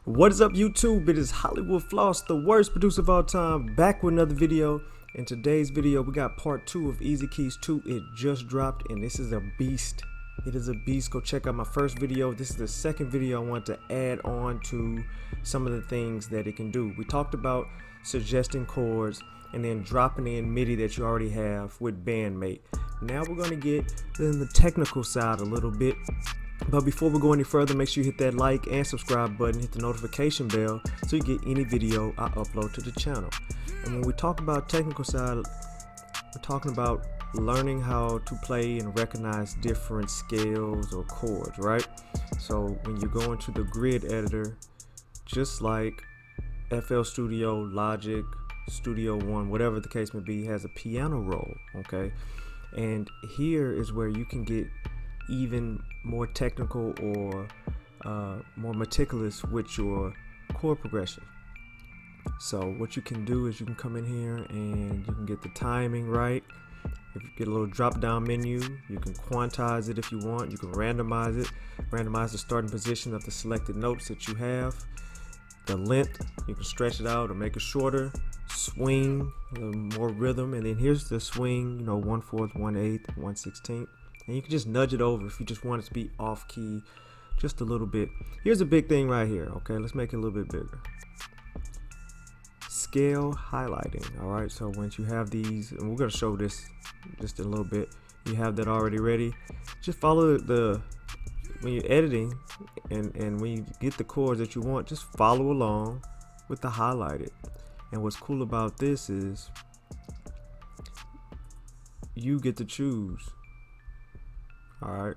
What is up, YouTube? It is HWFLOSS, the worst producer of all time, back with another video. In today's video, we got part 2 of EZ Keys 2. It just dropped, and this is a beast. It is a beast. Go check out my first video. This is the second video I want to add on to some of the things that it can do. We talked about suggesting chords and then dropping in MIDI that you already have with Bandmate. Now we're going to get in the technical side a little bit. But before we go any further, make sure you hit that like and subscribe button, hit the notification bell so you get any video I upload to the channel. And when we talk about technical side, we're talking about learning how to play and recognize different scales or chords, right? So when you go into the grid editor, just like FL Studio, Logic, Studio One, whatever the case may be, has a piano roll, okay? And here is where you can get even more technical or more meticulous with your chord progression. So what you can do is you can come in here and you can get the timing right. If you get a little drop down menu, you can quantize it if you want. You can randomize it, randomize the starting position of the selected notes that you have. The length, you can stretch it out or make it shorter. Swing, a little more rhythm, and then here's the swing, you know, 1/4, 1/8, 1/16. And you can just nudge it over if you just want it to be off key just a little bit. Here's a big thing right here, okay? Let's make it a little bit bigger. Scale highlighting, all right? So once you have these, and we're gonna show this just in a little bit, you have that already ready. Just follow when you're editing and when you get the chords that you want, just follow along with the highlighted. And what's cool about this is you get to choose, all right,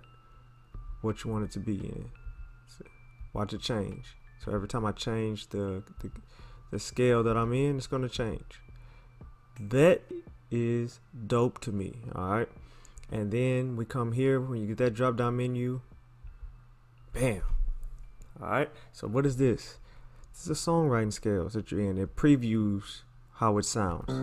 what you want it to be in. So watch it change. So every time I change the scale that I'm in, it's going to change. That is dope to me, all right? And then we come here, when you get that drop down menu, bam. All right, so what is this? This is a songwriting scales that you're in. It previews how it sounds.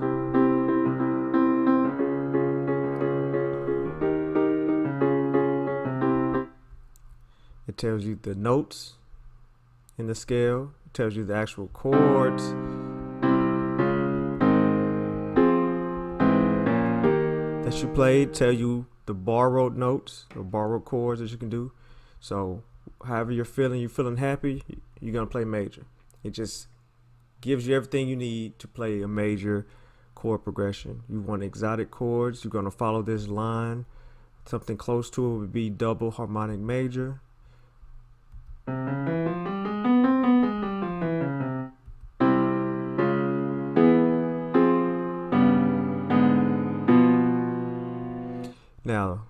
It tells you the notes in the scale. It tells you the actual chords. That you played. Tell you the borrowed notes or borrowed chords that you can do. So however you're feeling happy, you're gonna play major. It just gives you everything you need to play a major chord progression. You want exotic chords, you're gonna follow this line. Something close to it would be double harmonic major. Now,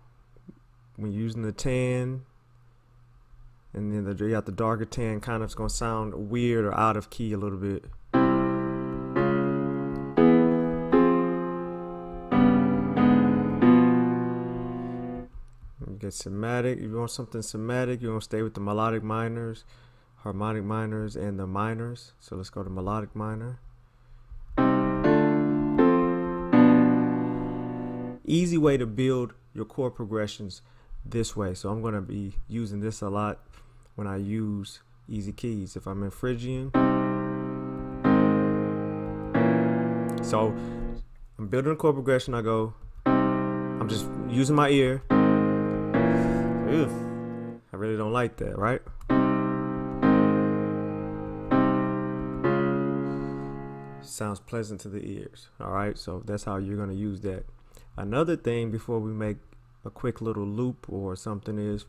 when you're using the tan, and then you got the darker tan, kind of it's gonna sound weird or out of key a little bit. You get somatic. If you want something somatic, you're gonna stay with the melodic minors, harmonic minors, and the minors. So let's go to melodic minor. Easy way to build your chord progressions this way. So I'm gonna be using this a lot when I use EZ Keys. If I'm in Phrygian, so I'm building a chord progression. I'm just using my ear. Ugh, I really don't like that, right? Sounds pleasant to the ears. All right, so that's how you're gonna use that. Another thing before we make a quick little loop or something is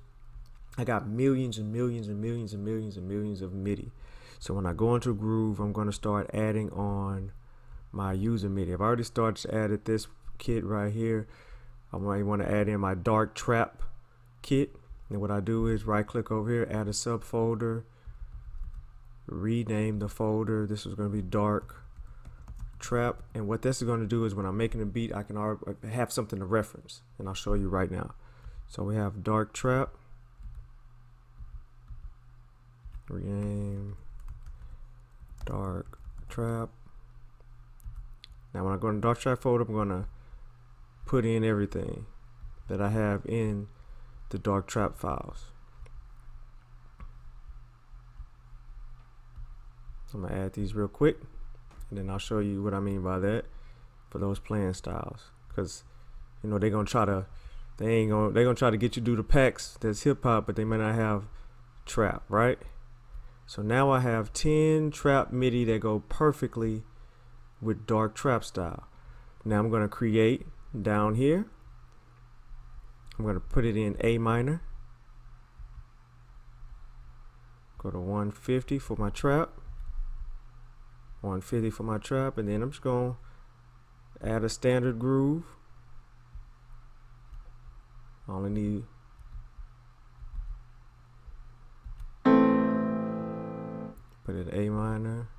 I got millions and millions and millions and millions and millions of MIDI. So when I go into a groove, I'm going to start adding on my user MIDI. I've already started to add this kit right here. I might want to add in my dark trap kit. And what I do is right click over here, add a subfolder, rename the folder. This is going to be dark trap. And what this is going to do is when I'm making a beat, I can already have something to reference. And I'll show you right now. So we have dark trap. Rename dark trap. Now when I go in the dark trap folder, I'm going to put in everything that I have in the dark trap files. So I'm gonna add these real quick, and then I'll show you what I mean by that for those playing styles. Cause you know they're gonna try to get you to do the packs that's hip hop, but they may not have trap, right? So now I have 10 trap MIDI that go perfectly with dark trap style. Now I'm gonna create down here. I'm gonna put it in A minor. Go to 150 for my trap. 150 for my trap, and then I'm just gonna add a standard groove. I only need put it A minor.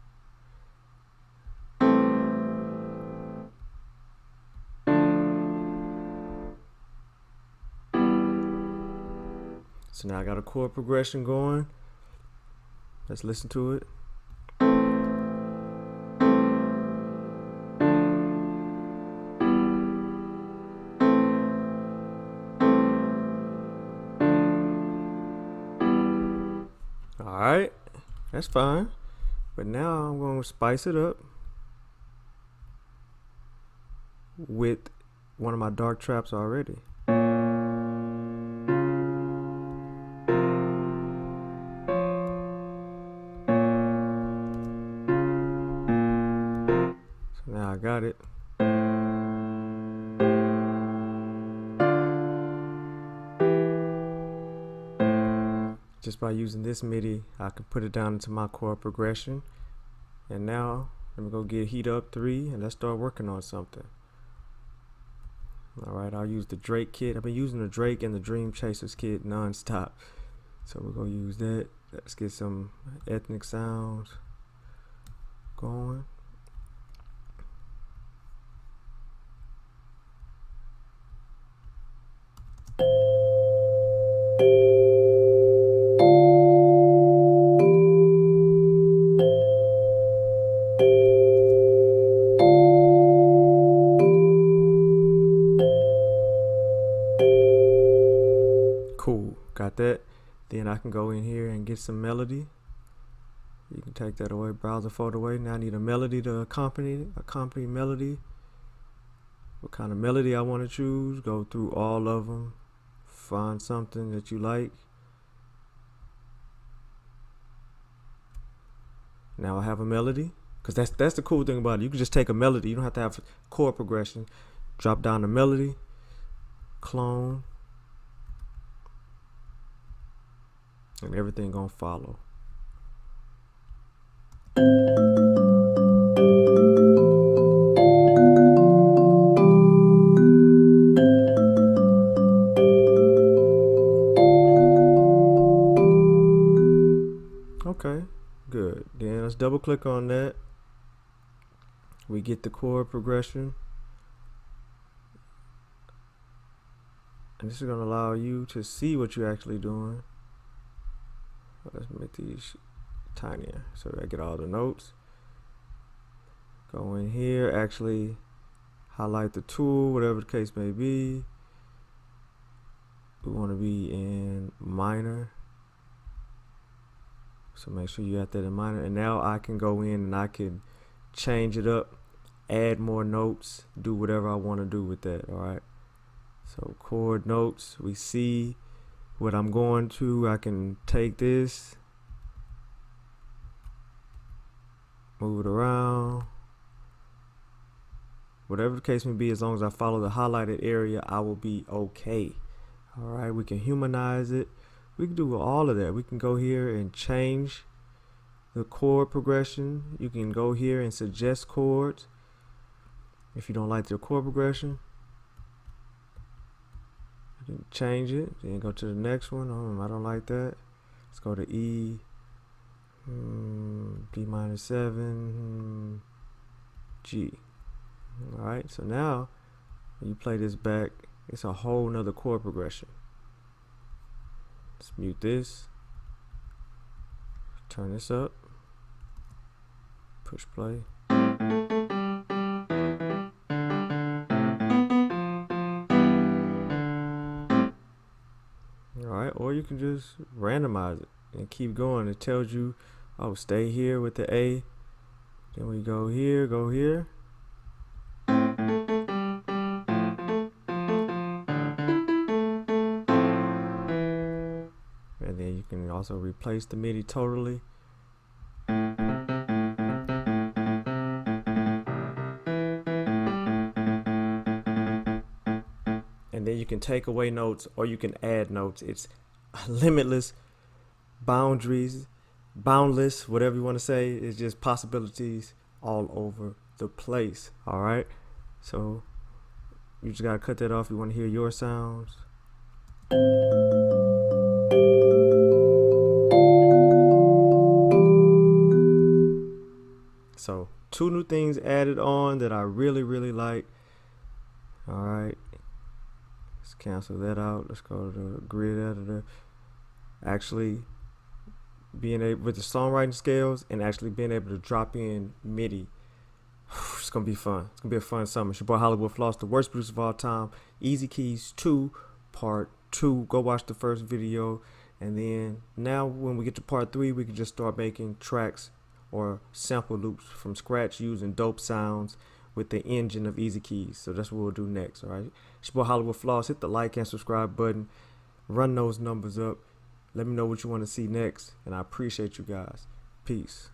So now I got a chord progression going. Let's listen to it. Alright, that's fine. But now I'm going to spice it up with one of my dark traps already. So now I got it. Just by using this MIDI, I can put it down into my chord progression. And now, let me go get heat up 3 and let's start working on something. Alright, I'll use the Drake kit. I've been using the Drake and the Dream Chasers kit non-stop. So we're going to use that. Let's get some ethnic sounds going. Cool, got that. Then I can go in here and get some melody. You can take that away, browser folder away. Now I need a melody to accompany melody. What kind of melody I want to choose? Go through all of them. Find something that you like. Now I have a melody, because that's the cool thing about it. You can just take a melody. You don't have to have chord progression. Drop down the melody, clone, and everything gonna follow. Okay, good. Then let's double click on that. We get the chord progression. And this is going to allow you to see what you're actually doing. Let's make these tinier so I get all the notes. Go in here, actually highlight the tool, whatever the case may be. We want to be in minor. So make sure you got that in minor. And now I can go in and I can change it up, add more notes, do whatever I want to do with that. All right. So chord notes, we see what I'm going to. I can take this, move it around, whatever the case may be. As long as I follow the highlighted area, I will be okay. All right, we can humanize it. We can do all of that. We can go here and change the chord progression. You can go here and suggest chords. If you don't like the chord progression, you can change it. Then go to the next one. I don't like that. Let's go to E, D minor 7, G. All right, so now when you play this back, it's a whole nother chord progression. Let's mute this. Turn this up. Push play. Alright, or you can just randomize it and keep going. It tells you Oh, stay here with the A. Then we go here, go here. And then you can also replace the MIDI totally. And then you can take away notes or you can add notes. It's limitless, boundaries, boundless, whatever you want to say. It's just possibilities all over the place. All right. So you just got to cut that off. You want to hear your sounds. So 2 new things added on that I really, really like. All right. Let's cancel that out. Let's go to the grid editor. Actually being able with the songwriting scales and actually being able to drop in MIDI. It's gonna be fun. It's gonna be a fun summer. It's your boy HWFLOSS, the worst producer of all time. EzKeys 2 Part 2. Go watch the first video, and then now when we get to Part 3, we can just start making tracks or sample loops from scratch using dope sounds with the engine of EzKeys. So that's what we'll do next. All right. It's your boy HWFLOSS. Hit the like and subscribe button. Run those numbers up. Let me know what you want to see next, and I appreciate you guys. Peace.